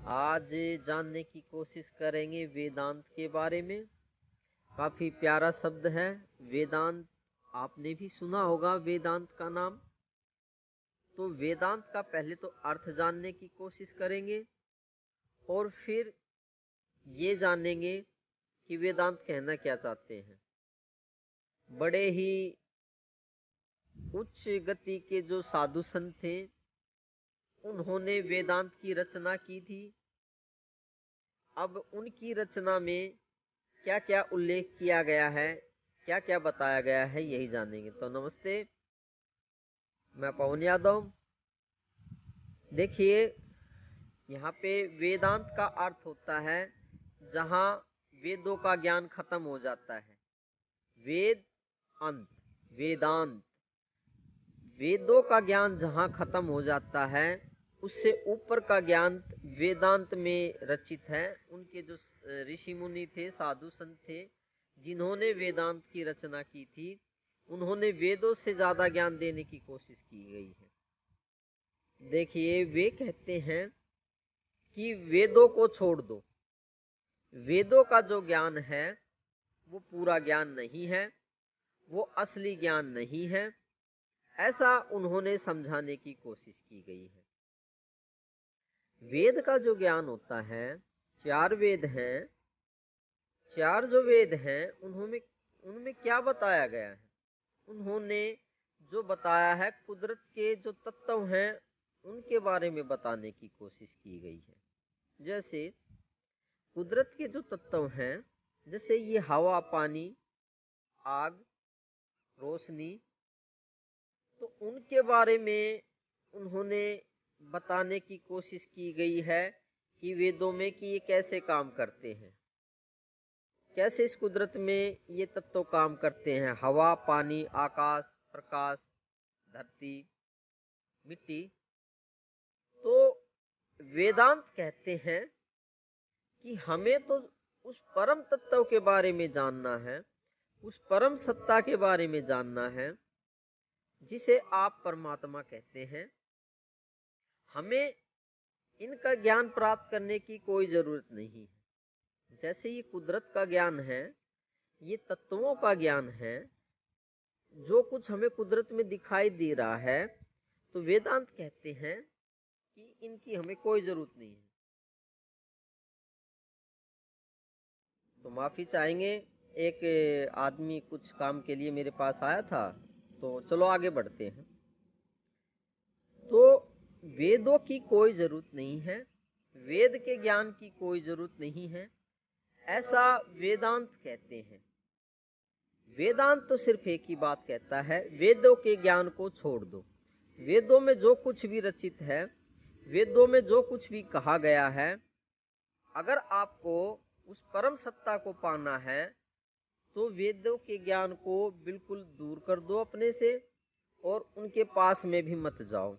आज जानने की कोशिश करेंगे वेदांत के बारे में। काफी प्यारा शब्द है वेदांत। आपने भी सुना होगा वेदांत का नाम। तो वेदांत का पहले तो अर्थ जानने की कोशिश करेंगे और फिर ये जानेंगे कि वेदांत कहना क्या चाहते हैं। बड़े ही उच्च गति के जो साधु संत थे, उन्होंने वेदांत की रचना की थी। अब उनकी रचना में क्या क्या उल्लेख किया गया है, क्या क्या बताया गया है, यही जानेंगे। तो नमस्ते, मैं पवन यादव। देखिए, यहाँ पे वेदांत का अर्थ होता है जहाँ वेदों का ज्ञान खत्म हो जाता है। वेद अंत, वेदांत, वेदों का ज्ञान जहाँ खत्म हो जाता है, उससे ऊपर का ज्ञान वेदांत में रचित है। उनके जो ऋषि मुनि थे, साधु संत थे, जिन्होंने वेदांत की रचना की थी, उन्होंने वेदों से ज्यादा ज्ञान देने की कोशिश की गई है। देखिए, वे कहते हैं कि वेदों को छोड़ दो। वेदों का जो ज्ञान है वो पूरा ज्ञान नहीं है, वो असली ज्ञान नहीं है, ऐसा उन्होंने समझाने की कोशिश की गई है। वेद का जो ज्ञान होता है, 4 वेद हैं। 4 जो वेद हैं, उनमें क्या बताया गया है? उन्होंने जो बताया है, कुदरत के जो तत्व हैं उनके बारे में बताने की कोशिश की गई है। जैसे कुदरत के जो तत्व हैं, जैसे ये हवा, पानी, आग, रोशनी, तो उनके बारे में उन्होंने बताने की कोशिश की गई है कि वेदों में कि ये कैसे काम करते हैं, कैसे इस कुदरत में ये तत्व काम करते हैं। हवा, पानी, आकाश, प्रकाश, धरती, मिट्टी। तो वेदांत कहते हैं कि हमें तो उस परम तत्व के बारे में जानना है, उस परम सत्ता के बारे में जानना है जिसे आप परमात्मा कहते हैं। हमें इनका ज्ञान प्राप्त करने की कोई जरूरत नहीं है। जैसे ये कुदरत का ज्ञान है, ये तत्वों का ज्ञान है, जो कुछ हमें कुदरत में दिखाई दे रहा है, तो वेदांत कहते हैं कि इनकी हमें कोई जरूरत नहीं है। तो माफी चाहेंगे, एक आदमी कुछ काम के लिए मेरे पास आया था, तो चलो आगे बढ़ते हैं। तो वेदों की कोई जरूरत नहीं है, वेद के ज्ञान की कोई जरूरत नहीं है, ऐसा वेदांत कहते हैं। वेदांत तो सिर्फ एक ही बात कहता है, वेदों के ज्ञान को छोड़ दो। वेदों में जो कुछ भी रचित है, वेदों में जो कुछ भी कहा गया है, अगर आपको उस परम सत्ता को पाना है तो वेदों के ज्ञान को बिल्कुल दूर कर दो अपने से और उनके पास में भी मत जाओ।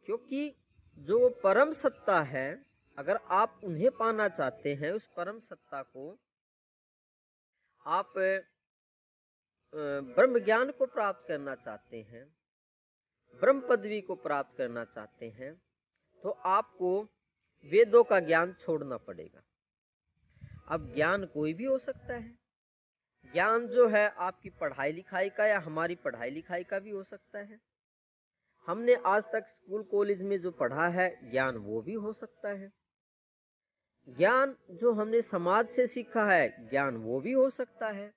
क्योंकि जो परम सत्ता है, अगर आप उन्हें पाना चाहते हैं, उस परम सत्ता को, आप ब्रह्म ज्ञान को प्राप्त करना चाहते हैं, ब्रह्म पदवी को प्राप्त करना चाहते हैं, तो आपको वेदों का ज्ञान छोड़ना पड़ेगा। अब ज्ञान कोई भी हो सकता है। ज्ञान जो है आपकी पढ़ाई लिखाई का या हमारी पढ़ाई लिखाई का भी हो सकता है। हमने आज तक स्कूल कॉलेज में जो पढ़ा है ज्ञान, वो भी हो सकता है। ज्ञान जो हमने समाज से सीखा है, ज्ञान वो भी हो सकता है।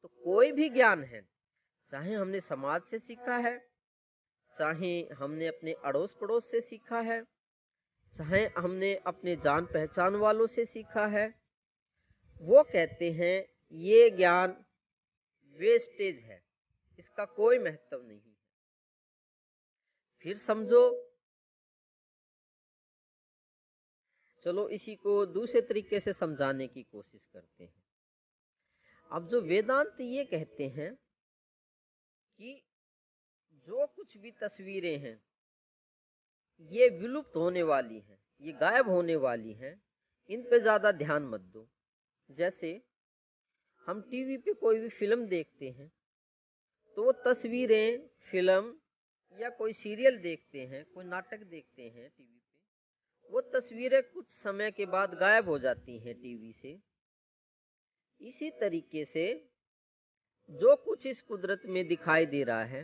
तो कोई भी ज्ञान है, चाहे हमने समाज से सीखा है, चाहे हमने अपने अड़ोस पड़ोस से सीखा है, चाहे हमने अपने जान पहचान वालों से सीखा है, वो कहते हैं ये ज्ञान वेस्टेज है, इसका कोई महत्व नहीं है। फिर समझो, चलो इसी को दूसरे तरीके से समझाने की कोशिश करते हैं। अब जो वेदांत ये कहते हैं कि जो कुछ भी तस्वीरें हैं ये विलुप्त होने वाली हैं, ये गायब होने वाली हैं, इन पे ज्यादा ध्यान मत दो। जैसे हम टीवी पे कोई भी फिल्म देखते हैं, तो वो तस्वीरें, फिल्म या कोई सीरियल देखते हैं, कोई नाटक देखते हैं टीवी पे, वो तस्वीरें कुछ समय के बाद गायब हो जाती हैं टीवी से। इसी तरीके से जो कुछ इस कुदरत में दिखाई दे रहा है,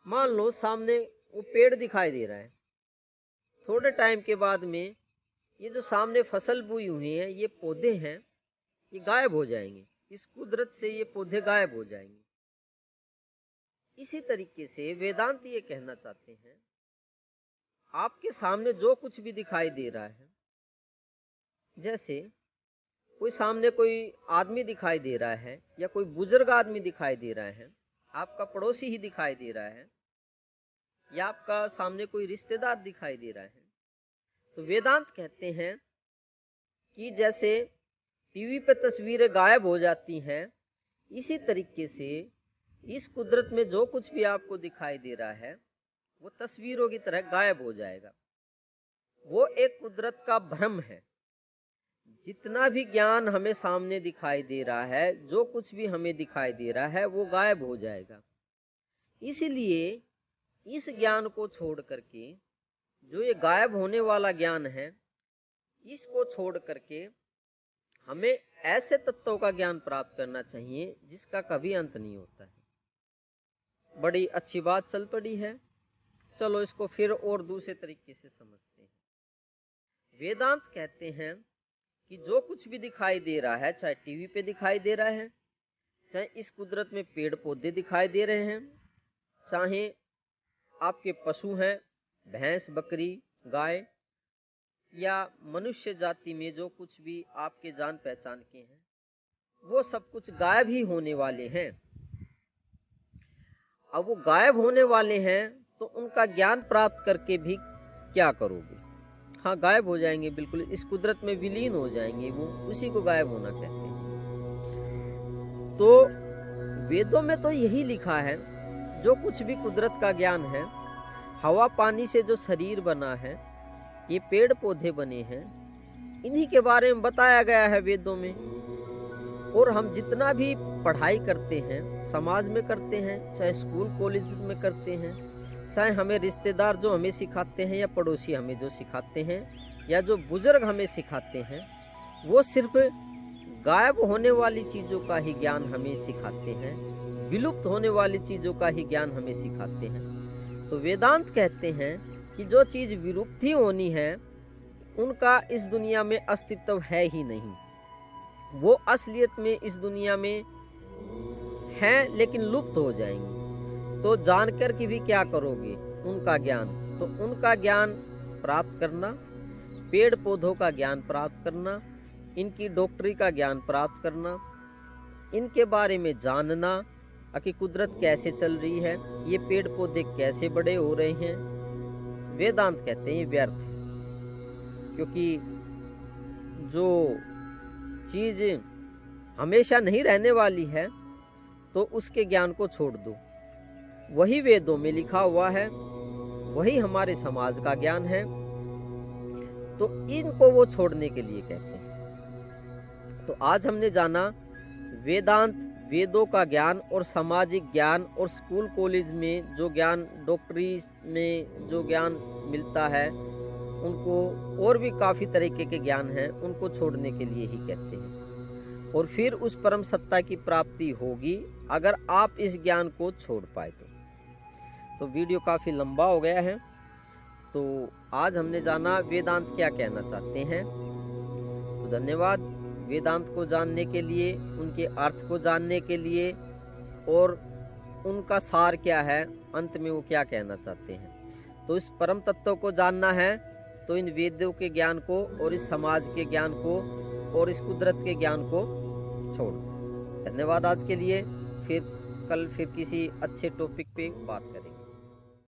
मान लो सामने वो पेड़ दिखाई दे रहा है, थोड़े टाइम के बाद में ये जो सामने फसल बोई हुई है, ये पौधे हैं, ये गायब हो जाएंगे, इस कुदरत से ये पौधे गायब हो जाएंगे। इसी तरीके से वेदांत ये कहना चाहते हैं, आपके सामने जो कुछ भी दिखाई दे रहा है, जैसे कोई सामने कोई आदमी दिखाई दे रहा है या कोई बुजुर्ग आदमी दिखाई दे रहा है, आपका पड़ोसी ही दिखाई दे रहा है या आपका सामने कोई रिश्तेदार दिखाई दे रहा है, तो वेदांत कहते हैं कि जैसे टीवी पे तस्वीरें गायब हो जाती हैं, इसी तरीके से इस कुदरत में जो कुछ भी आपको दिखाई दे रहा है वो तस्वीरों की तरह गायब हो जाएगा। वो एक कुदरत का भ्रम है। जितना भी ज्ञान हमें सामने दिखाई दे रहा है, जो कुछ भी हमें दिखाई दे रहा है, वो गायब हो जाएगा। इसलिए इस ज्ञान को छोड़ करके, जो ये गायब होने वाला ज्ञान है, इसको छोड़ करके हमें ऐसे तत्वों का ज्ञान प्राप्त करना चाहिए जिसका कभी अंत नहीं होता है। बड़ी अच्छी बात चल पड़ी है, चलो इसको फिर और दूसरे तरीके से समझते हैं। वेदांत कहते हैं कि जो कुछ भी दिखाई दे रहा है, चाहे टीवी पे दिखाई दे रहा है, चाहे इस कुदरत में पेड़ पौधे दिखाई दे रहे हैं, चाहे आपके पशु हैं, भैंस, बकरी, गाय, या मनुष्य जाति में जो कुछ भी आपके जान पहचान के हैं, वो सब कुछ गायब ही होने वाले हैं। अब वो गायब होने वाले हैं तो उनका ज्ञान प्राप्त करके भी क्या करोगे? हाँ, गायब हो जाएंगे, बिल्कुल इस कुदरत में विलीन हो जाएंगे, वो उसी को गायब होना कहते हैं। तो वेदों में तो यही लिखा है, जो कुछ भी कुदरत का ज्ञान है, हवा पानी से जो शरीर बना है, ये पेड़ पौधे बने हैं, इन्हीं के बारे में बताया गया है वेदों में। और हम जितना भी पढ़ाई करते हैं, समाज में करते हैं, चाहे स्कूल कॉलेज में करते हैं, चाहे हमें रिश्तेदार जो हमें सिखाते हैं या पड़ोसी हमें जो सिखाते हैं या जो बुजुर्ग हमें सिखाते हैं, वो सिर्फ गायब होने वाली चीज़ों का ही ज्ञान हमें सिखाते हैं, विलुप्त होने वाली चीज़ों का ही ज्ञान हमें सिखाते हैं। तो वेदांत कहते हैं कि जो चीज़ विलुप्त ही होनी है, उनका इस दुनिया में अस्तित्व है ही नहीं। वो असलियत में इस दुनिया में हैं लेकिन लुप्त हो जाएंगी। तो जानकर के भी क्या करोगे उनका ज्ञान? तो उनका ज्ञान प्राप्त करना, पेड़ पौधों का ज्ञान प्राप्त करना, इनकी डॉक्टरी का ज्ञान प्राप्त करना, इनके बारे में जानना कि कुदरत कैसे चल रही है, ये पेड़ पौधे कैसे बड़े हो रहे हैं, वेदांत कहते हैं ये व्यर्थ है। क्योंकि जो चीज हमेशा नहीं रहने वाली है, तो उसके ज्ञान को छोड़ दो। वही वेदों में लिखा हुआ है, वही हमारे समाज का ज्ञान है, तो इनको वो छोड़ने के लिए कहते हैं। तो आज हमने जाना वेदांत, वेदों का ज्ञान और सामाजिक ज्ञान, और स्कूल कॉलेज में जो ज्ञान, डॉक्टरी में जो ज्ञान मिलता है, उनको और भी काफ़ी तरीके के ज्ञान हैं, उनको छोड़ने के लिए ही कहते हैं। और फिर उस परम सत्ता की प्राप्ति होगी अगर आप इस ज्ञान को छोड़ पाए तो वीडियो काफ़ी लंबा हो गया है। तो आज हमने जाना वेदांत क्या कहना चाहते हैं। तो धन्यवाद वेदांत को जानने के लिए, उनके अर्थ को जानने के लिए, और उनका सार क्या है, अंत में वो क्या कहना चाहते हैं। तो इस परम तत्व को जानना है तो इन वेदों के ज्ञान को और इस समाज के ज्ञान को और इस कुदरत के ज्ञान को छोड़। धन्यवाद आज के लिए। फिर कल फिर किसी अच्छे टॉपिक पे बात करेंगे।